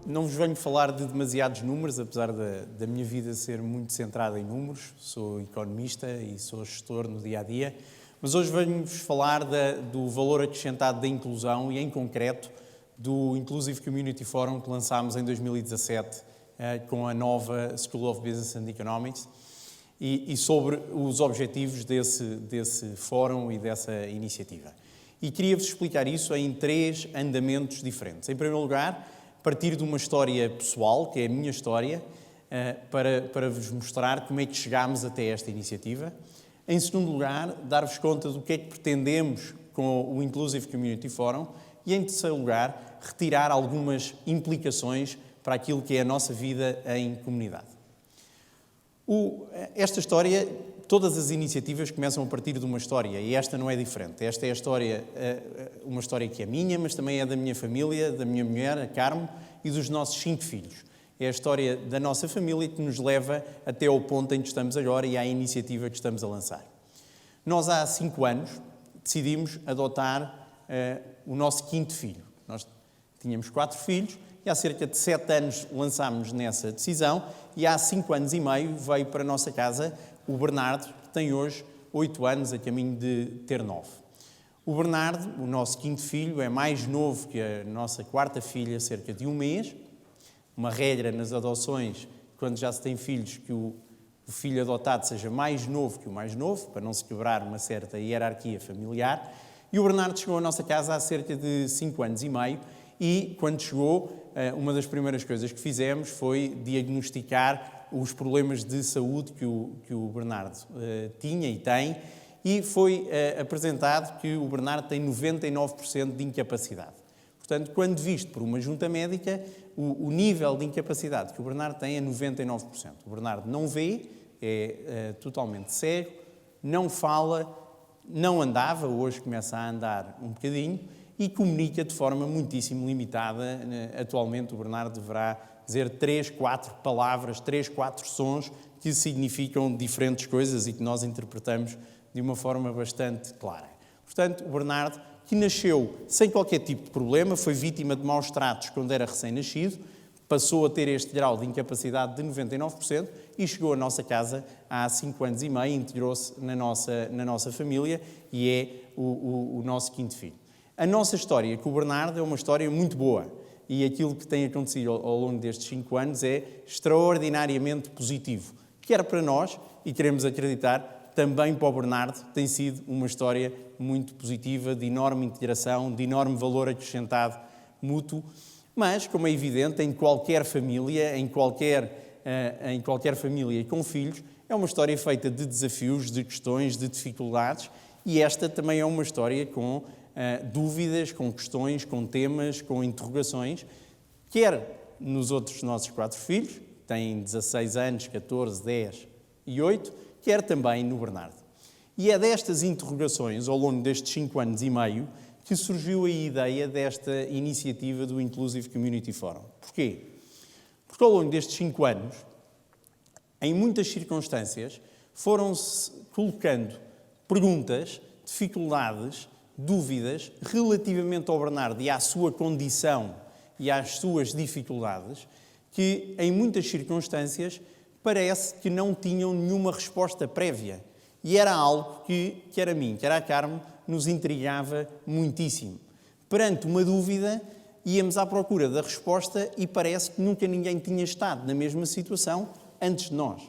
não vos venho falar de demasiados números, apesar da minha vida ser muito centrada em números. Sou economista e sou gestor no dia-a-dia. Mas hoje venho-vos falar do valor acrescentado da inclusão e, em concreto, do Inclusive Community Forum que lançámos em 2017 com a nova School of Business and Economics e sobre os objetivos desse fórum e dessa iniciativa. E queria-vos explicar isso em 3 andamentos diferentes. Em primeiro lugar, partir de uma história pessoal, que é a minha história, para vos mostrar como é que chegámos até esta iniciativa. Em segundo lugar, dar-vos conta do que é que pretendemos com o Inclusive Community Forum. E em terceiro lugar, retirar algumas implicações para aquilo que é a nossa vida em comunidade. Esta história, todas as iniciativas começam a partir de uma história e esta não é diferente. Esta é a história, uma história que é minha, mas também é da minha família, da minha mulher, a Carmo, e dos nossos 5 filhos. É a história da nossa família que nos leva até ao ponto em que estamos agora e à iniciativa que estamos a lançar. Nós, há 5 anos, decidimos adotar o nosso 5º filho. Nós tínhamos 4 filhos e há cerca de 7 anos lançámos nessa decisão e há 5 anos e meio veio para a nossa casa o Bernardo, que tem hoje 8 anos, a caminho de ter 9. O Bernardo, o nosso 5º filho, é mais novo que a nossa 4ª filha, cerca de 1 mês. Uma regra nas adoções, quando já se tem filhos, que o filho adotado seja mais novo que o mais novo, para não se quebrar uma certa hierarquia familiar. E o Bernardo chegou à nossa casa há cerca de 5 anos e meio e, quando chegou, uma das primeiras coisas que fizemos foi diagnosticar os problemas de saúde que o Bernardo tinha e tem, e foi apresentado que o Bernardo tem 99% de incapacidade. Portanto, quando visto por uma junta médica, o nível de incapacidade que o Bernardo tem é 99%. O Bernardo não vê, é totalmente cego, não fala, não andava, hoje começa a andar um bocadinho, e comunica de forma muitíssimo limitada. Atualmente o Bernardo deverá dizer 3, 4 palavras, 3, 4 sons que significam diferentes coisas e que nós interpretamos de uma forma bastante clara. Portanto, o Bernardo, que nasceu sem qualquer tipo de problema, foi vítima de maus tratos quando era recém-nascido, passou a ter este grau de incapacidade de 99% e chegou à nossa casa há 5 anos e meio, integrou-se na nossa família e é o nosso 5º filho. A nossa história com o Bernardo é uma história muito boa e aquilo que tem acontecido ao longo destes 5 anos é extraordinariamente positivo. Quer para nós, e queremos acreditar, também para o Bernardo tem sido uma história muito positiva, de enorme integração, de enorme valor acrescentado mútuo, mas, como é evidente, em qualquer família, em qualquer família com filhos, é uma história feita de desafios, de questões, de dificuldades, e esta também é uma história com dúvidas, com questões, com temas, com interrogações, quer nos outros nossos 4 filhos, têm 16 anos, 14, 10 e 8, quer também no Bernardo. E é destas interrogações, ao longo destes 5 anos e meio, que surgiu a ideia desta iniciativa do Inclusive Community Forum. Porquê? Porque ao longo destes 5 anos, em muitas circunstâncias, foram-se colocando perguntas, dificuldades, dúvidas relativamente ao Bernardo e à sua condição e às suas dificuldades, que em muitas circunstâncias parece que não tinham nenhuma resposta prévia. E era algo que, quer a mim, quer a Carmo, nos intrigava muitíssimo. Perante uma dúvida, íamos à procura da resposta e parece que nunca ninguém tinha estado na mesma situação antes de nós.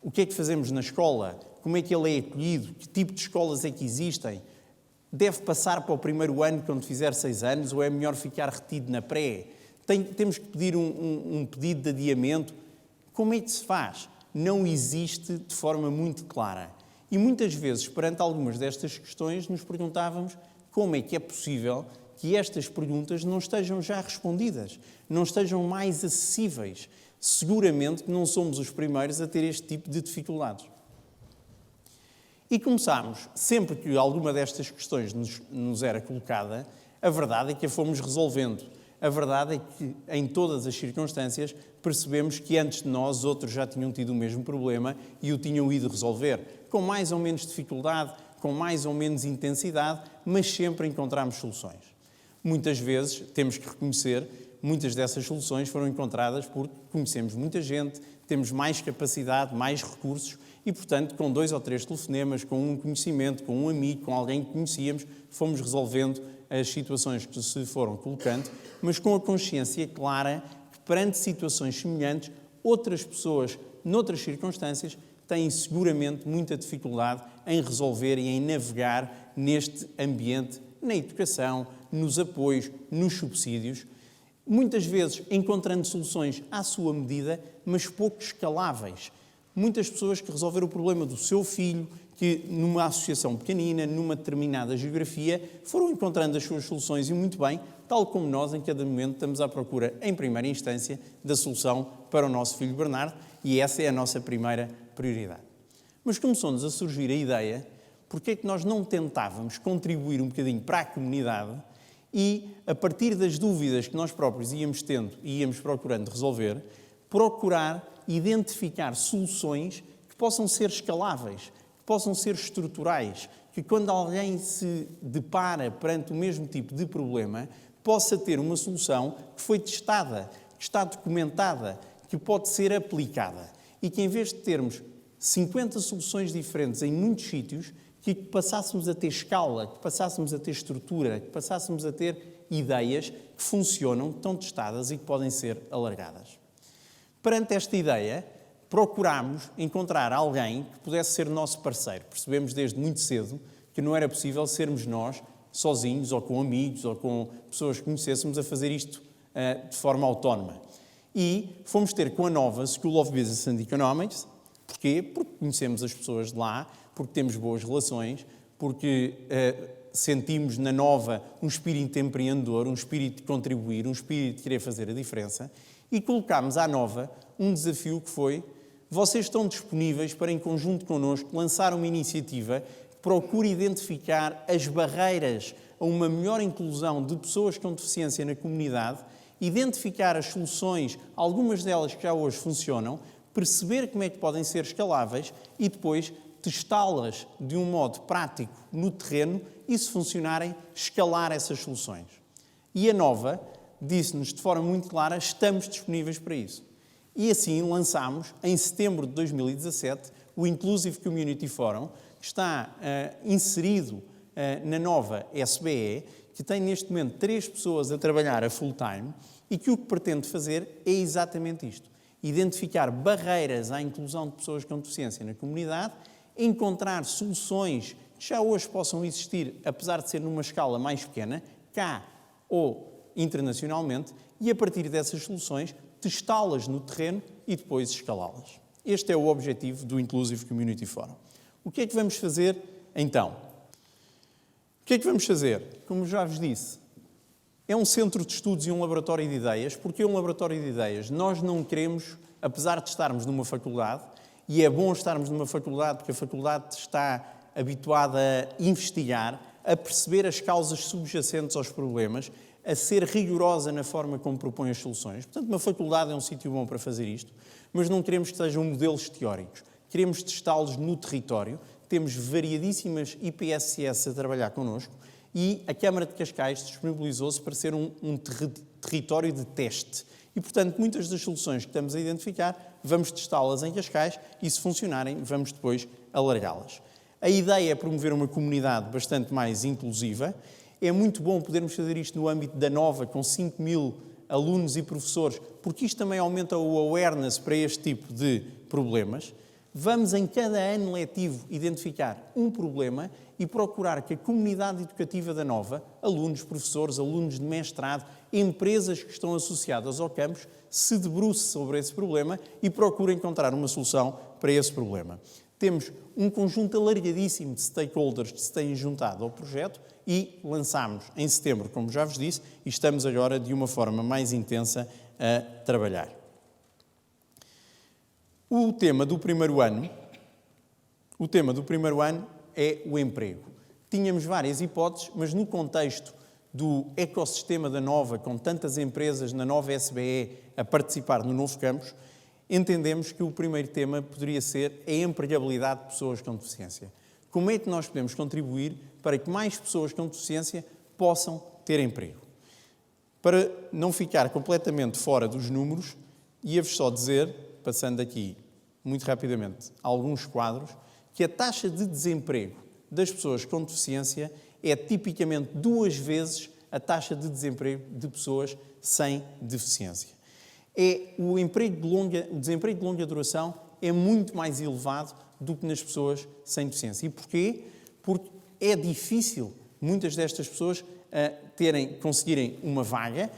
O que é que fazemos na escola? Como é que ele é acolhido? Que tipo de escolas é que existem? Deve passar para o primeiro ano quando fizer 6 anos ou é melhor ficar retido na pré? Temos que pedir um pedido de adiamento? Como é que se faz? Não existe de forma muito clara. E muitas vezes, perante algumas destas questões, nos perguntávamos como é que é possível que estas perguntas não estejam já respondidas, não estejam mais acessíveis. Seguramente que não somos os primeiros a ter este tipo de dificuldades. E começámos, sempre que alguma destas questões nos era colocada, a verdade é que a fomos resolvendo. A verdade é que, em todas as circunstâncias, percebemos que antes de nós, outros já tinham tido o mesmo problema e o tinham ido resolver, com mais ou menos dificuldade, com mais ou menos intensidade, mas sempre encontramos soluções. Muitas vezes, temos que reconhecer, muitas dessas soluções foram encontradas porque conhecemos muita gente, temos mais capacidade, mais recursos e, portanto, com 2 ou 3 telefonemas, com um conhecimento, com um amigo, com alguém que conhecíamos, fomos resolvendo as situações que se foram colocando, mas com a consciência clara que, perante situações semelhantes, outras pessoas, noutras circunstâncias, têm seguramente muita dificuldade em resolver e em navegar neste ambiente, na educação, nos apoios, nos subsídios, muitas vezes encontrando soluções à sua medida, mas pouco escaláveis. Muitas pessoas que resolveram o problema do seu filho, que numa associação pequenina, numa determinada geografia, foram encontrando as suas soluções e muito bem, tal como nós em cada momento estamos à procura, em primeira instância, da solução para o nosso filho Bernardo e essa é a nossa primeira prioridade. Mas começou-nos a surgir a ideia, porque é que nós não tentávamos contribuir um bocadinho para a comunidade e, a partir das dúvidas que nós próprios íamos tendo e íamos procurando resolver, procurar identificar soluções que possam ser escaláveis, que possam ser estruturais, que quando alguém se depara perante o mesmo tipo de problema, possa ter uma solução que foi testada, que está documentada, que pode ser aplicada. E que em vez de termos 50 soluções diferentes em muitos sítios, que passássemos a ter escala, que passássemos a ter estrutura, que passássemos a ter ideias que funcionam, que estão testadas e que podem ser alargadas. Perante esta ideia, procurámos encontrar alguém que pudesse ser nosso parceiro. Percebemos desde muito cedo que não era possível sermos nós, sozinhos, ou com amigos, ou com pessoas que conhecêssemos, a fazer isto de forma autónoma. E fomos ter com a Nova School of Business and Economics. Porquê? Porque conhecemos as pessoas de lá, porque temos boas relações, porque sentimos na Nova um espírito empreendedor, um espírito de contribuir, um espírito de querer fazer a diferença. E colocámos à Nova um desafio que foi: vocês estão disponíveis para, em conjunto connosco, lançar uma iniciativa que procure identificar as barreiras a uma melhor inclusão de pessoas com deficiência na comunidade, identificar as soluções, algumas delas que já hoje funcionam, perceber como é que podem ser escaláveis e depois testá-las de um modo prático no terreno e, se funcionarem, escalar essas soluções. E a Nova disse-nos de forma muito clara: estamos disponíveis para isso. E assim lançámos, em setembro de 2017, o Inclusive Community Forum, que está inserido na Nova SBE, que tem neste momento 3 pessoas a trabalhar a full time e que o que pretende fazer é exatamente isto: identificar barreiras à inclusão de pessoas com deficiência na comunidade, encontrar soluções que já hoje possam existir, apesar de ser numa escala mais pequena, cá ou internacionalmente, e a partir dessas soluções testá-las no terreno e depois escalá-las. Este é o objetivo do Inclusive Community Forum. O que é que vamos fazer então? O que é que vamos fazer? Como já vos disse, é um centro de estudos e um laboratório de ideias. Porque é um laboratório de ideias? Nós não queremos, apesar de estarmos numa faculdade, e é bom estarmos numa faculdade porque a faculdade está habituada a investigar, a perceber as causas subjacentes aos problemas, a ser rigorosa na forma como propõe as soluções. Portanto, uma faculdade é um sítio bom para fazer isto, mas não queremos que sejam modelos teóricos. Queremos testá-los no território. Temos variadíssimas IPSS a trabalhar connosco e a Câmara de Cascais disponibilizou-se para ser um território de teste. E, portanto, muitas das soluções que estamos a identificar, vamos testá-las em Cascais e, se funcionarem, vamos depois alargá-las. A ideia é promover uma comunidade bastante mais inclusiva. É muito bom podermos fazer isto no âmbito da Nova, com 5.000 alunos e professores, porque isto também aumenta o awareness para este tipo de problemas. Vamos, em cada ano letivo, identificar um problema e procurar que a comunidade educativa da Nova, alunos, professores, alunos de mestrado, empresas que estão associadas ao campus, se debruce sobre esse problema e procure encontrar uma solução para esse problema. Temos um conjunto alargadíssimo de stakeholders que se têm juntado ao projeto e lançámos em setembro, como já vos disse, e estamos agora de uma forma mais intensa a trabalhar. O tema do primeiro ano é o emprego. Tínhamos várias hipóteses, mas no contexto do ecossistema da Nova, com tantas empresas na Nova SBE a participar no novo campus, entendemos que o primeiro tema poderia ser a empregabilidade de pessoas com deficiência. Como é que nós podemos contribuir para que mais pessoas com deficiência possam ter emprego? Para não ficar completamente fora dos números, ia-vos só dizer, passando aqui muito rapidamente alguns quadros, que a taxa de desemprego das pessoas com deficiência é tipicamente 2 vezes a taxa de desemprego de pessoas sem deficiência. O desemprego de longa duração é muito mais elevado do que nas pessoas sem deficiência. E porquê? Porque é difícil muitas destas pessoas conseguirem uma vaga,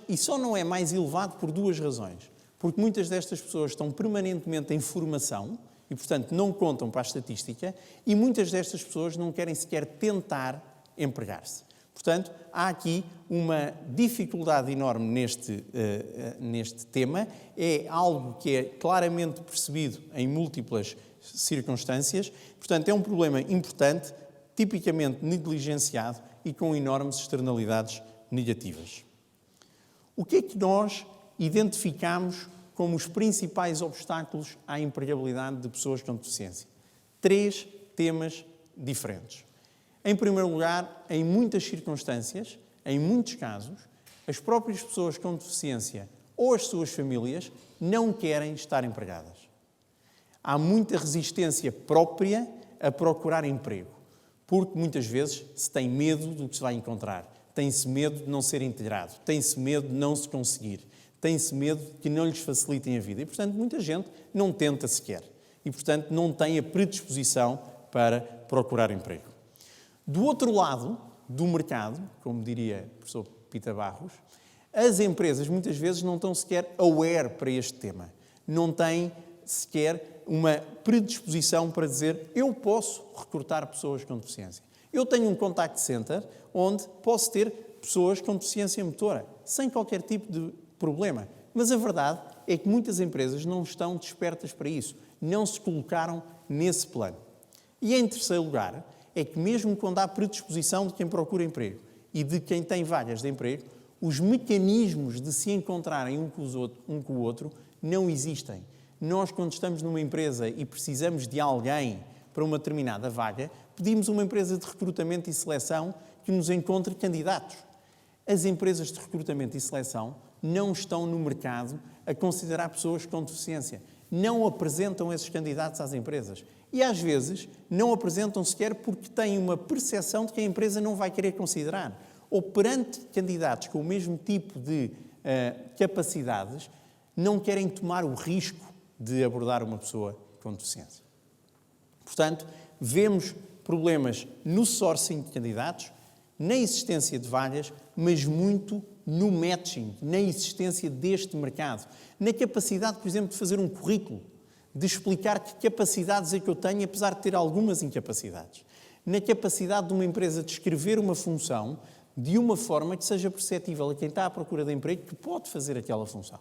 e só não é mais elevado por 2 razões. Porque muitas destas pessoas estão permanentemente em formação e, portanto, não contam para a estatística, e muitas destas pessoas não querem sequer tentar empregar-se. Portanto, há aqui uma dificuldade enorme neste tema. É algo que é claramente percebido em múltiplas circunstâncias. Portanto, é um problema importante, tipicamente negligenciado e com enormes externalidades negativas. O que é que nós identificamos como os principais obstáculos à empregabilidade de pessoas com deficiência? 3 temas diferentes. Em primeiro lugar, em muitas circunstâncias, em muitos casos, as próprias pessoas com deficiência ou as suas famílias não querem estar empregadas. Há muita resistência própria a procurar emprego, porque muitas vezes se tem medo do que se vai encontrar, tem-se medo de não ser integrado, tem-se medo de não se conseguir, tem-se medo de que não lhes facilitem a vida. E, portanto, muita gente não tenta sequer. E, portanto, não tem a predisposição para procurar emprego. Do outro lado do mercado, como diria o professor Pita Barros, as empresas muitas vezes não estão sequer aware para este tema. Não têm sequer uma predisposição para dizer eu posso recrutar pessoas com deficiência. Eu tenho um contact center onde posso ter pessoas com deficiência motora, sem qualquer tipo de problema. Mas a verdade é que muitas empresas não estão despertas para isso, não se colocaram nesse plano. E em terceiro lugar, é que mesmo quando há predisposição de quem procura emprego e de quem tem vagas de emprego, os mecanismos de se encontrarem um com o outro não existem. Nós, quando estamos numa empresa e precisamos de alguém para uma determinada vaga, pedimos a uma empresa de recrutamento e seleção que nos encontre candidatos. As empresas de recrutamento e seleção não estão no mercado a considerar pessoas com deficiência. Não apresentam esses candidatos às empresas. E, às vezes, não apresentam sequer porque têm uma percepção de que a empresa não vai querer considerar. Ou, perante candidatos com o mesmo tipo de capacidades, não querem tomar o risco de abordar uma pessoa com deficiência. Portanto, vemos problemas no sourcing de candidatos, na existência de vagas, mas muito no matching, na existência deste mercado, na capacidade, por exemplo, de fazer um currículo, de explicar que capacidades é que eu tenho, apesar de ter algumas incapacidades, na capacidade de uma empresa de escrever uma função de uma forma que seja perceptível a quem está à procura de emprego que pode fazer aquela função.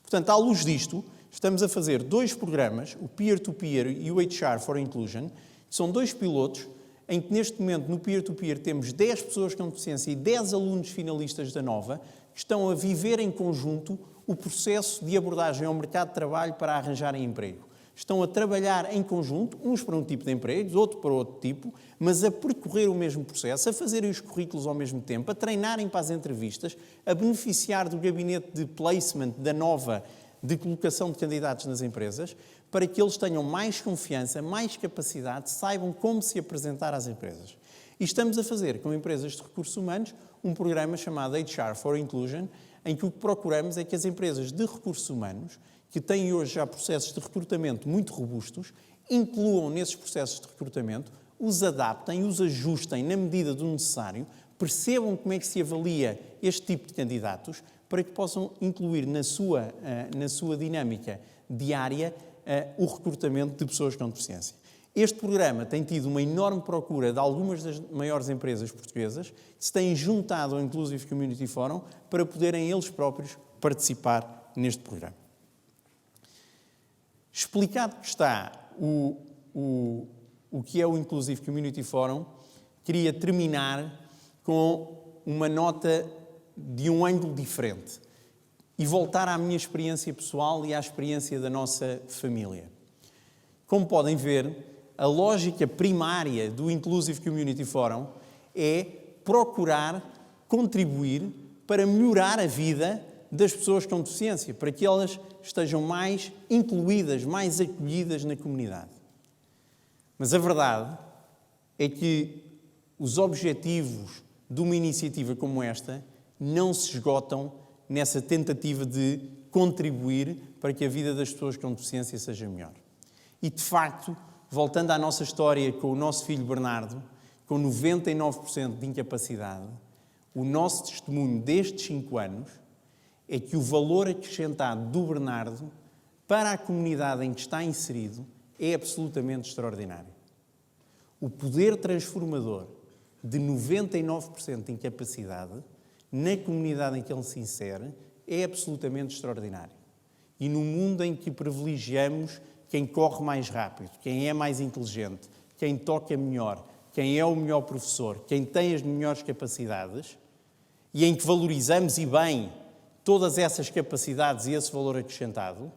Portanto, à luz disto, estamos a fazer 2 programas, o Peer-to-Peer e o HR for Inclusion, que são 2 pilotos, em que neste momento no Peer-to-Peer temos 10 pessoas com deficiência e 10 alunos finalistas da Nova, que estão a viver em conjunto o processo de abordagem ao mercado de trabalho para arranjarem emprego. Estão a trabalhar em conjunto, uns para um tipo de empregos, outro para outro tipo, mas a percorrer o mesmo processo, a fazerem os currículos ao mesmo tempo, a treinarem para as entrevistas, a beneficiar do gabinete de placement da Nova de colocação de candidatos nas empresas, para que eles tenham mais confiança, mais capacidade, saibam como se apresentar às empresas. E estamos a fazer, com empresas de recursos humanos, um programa chamado HR for Inclusion, em que o que procuramos é que as empresas de recursos humanos, que têm hoje já processos de recrutamento muito robustos, incluam nesses processos de recrutamento, os adaptem, os ajustem na medida do necessário, percebam como é que se avalia este tipo de candidatos, para que possam incluir na sua dinâmica diária o recrutamento de pessoas com deficiência. Este programa tem tido uma enorme procura de algumas das maiores empresas portuguesas que se têm juntado ao Inclusive Community Forum para poderem eles próprios participar neste programa. Explicado que está o que é o Inclusive Community Forum, queria terminar com uma nota de um ângulo diferente e voltar à minha experiência pessoal e à experiência da nossa família. Como podem ver, a lógica primária do Inclusive Community Forum é procurar contribuir para melhorar a vida das pessoas com deficiência, para que elas estejam mais incluídas, mais acolhidas na comunidade. Mas a verdade é que os objetivos de uma iniciativa como esta não se esgotam nessa tentativa de contribuir para que a vida das pessoas com deficiência seja melhor. E, de facto, voltando à nossa história com o nosso filho Bernardo, com 99% de incapacidade, o nosso testemunho destes 5 anos é que o valor acrescentado do Bernardo para a comunidade em que está inserido é absolutamente extraordinário. O poder transformador de 99% de incapacidade na comunidade em que ele se insere é absolutamente extraordinário. E no mundo em que privilegiamos quem corre mais rápido, quem é mais inteligente, quem toca melhor, quem é o melhor professor, quem tem as melhores capacidades, e em que valorizamos e bem todas essas capacidades e esse valor acrescentado,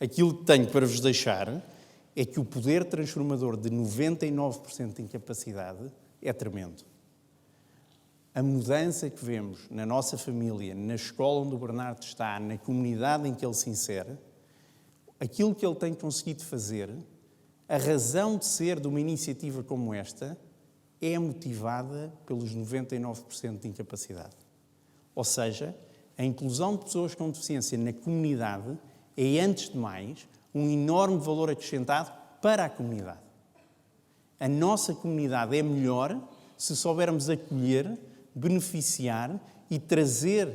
aquilo que tenho para vos deixar é que o poder transformador de 99% de incapacidade é tremendo. A mudança que vemos na nossa família, na escola onde o Bernardo está, na comunidade em que ele se insere, aquilo que ele tem conseguido fazer, a razão de ser de uma iniciativa como esta, é motivada pelos 99% de incapacidade. Ou seja, a inclusão de pessoas com deficiência na comunidade é, antes de mais, um enorme valor acrescentado para a comunidade. A nossa comunidade é melhor se soubermos acolher, beneficiar e trazer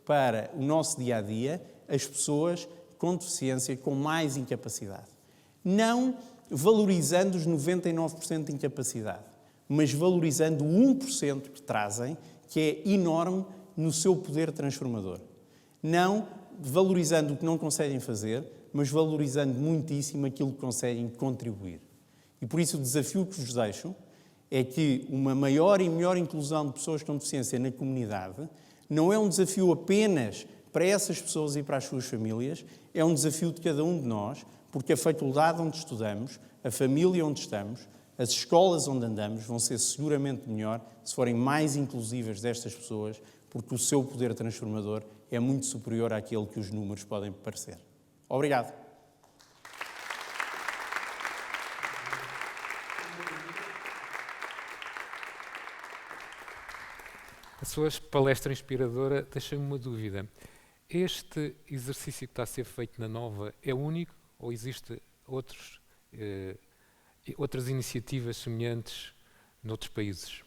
para o nosso dia-a-dia as pessoas com deficiência, com mais incapacidade. Não valorizando os 99% de incapacidade, mas valorizando o 1% que trazem, que é enorme no seu poder transformador. Não valorizando o que não conseguem fazer, mas valorizando muitíssimo aquilo que conseguem contribuir. E por isso o desafio que vos deixo é que uma maior e melhor inclusão de pessoas com deficiência na comunidade não é um desafio apenas para essas pessoas e para as suas famílias, é um desafio de cada um de nós, porque a faculdade onde estudamos, a família onde estamos, as escolas onde andamos vão ser seguramente melhor se forem mais inclusivas destas pessoas, porque o seu poder transformador é muito superior àquele que os números podem parecer. Obrigado. A sua palestra inspiradora deixa-me uma dúvida. Este exercício que está a ser feito na Nova é único ou existem outras iniciativas semelhantes noutros países?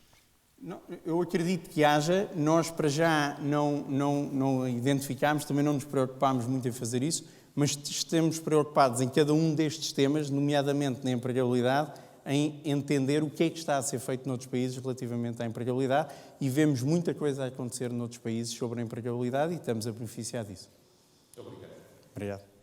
Não, eu acredito que haja. Nós, para já, não identificámos, também não nos preocupámos muito em fazer isso, mas estamos preocupados em cada um destes temas, nomeadamente na empregabilidade, em entender o que é que está a ser feito noutros países relativamente à empregabilidade, e vemos muita coisa a acontecer noutros países sobre a empregabilidade e estamos a beneficiar disso. Muito obrigado. Obrigado.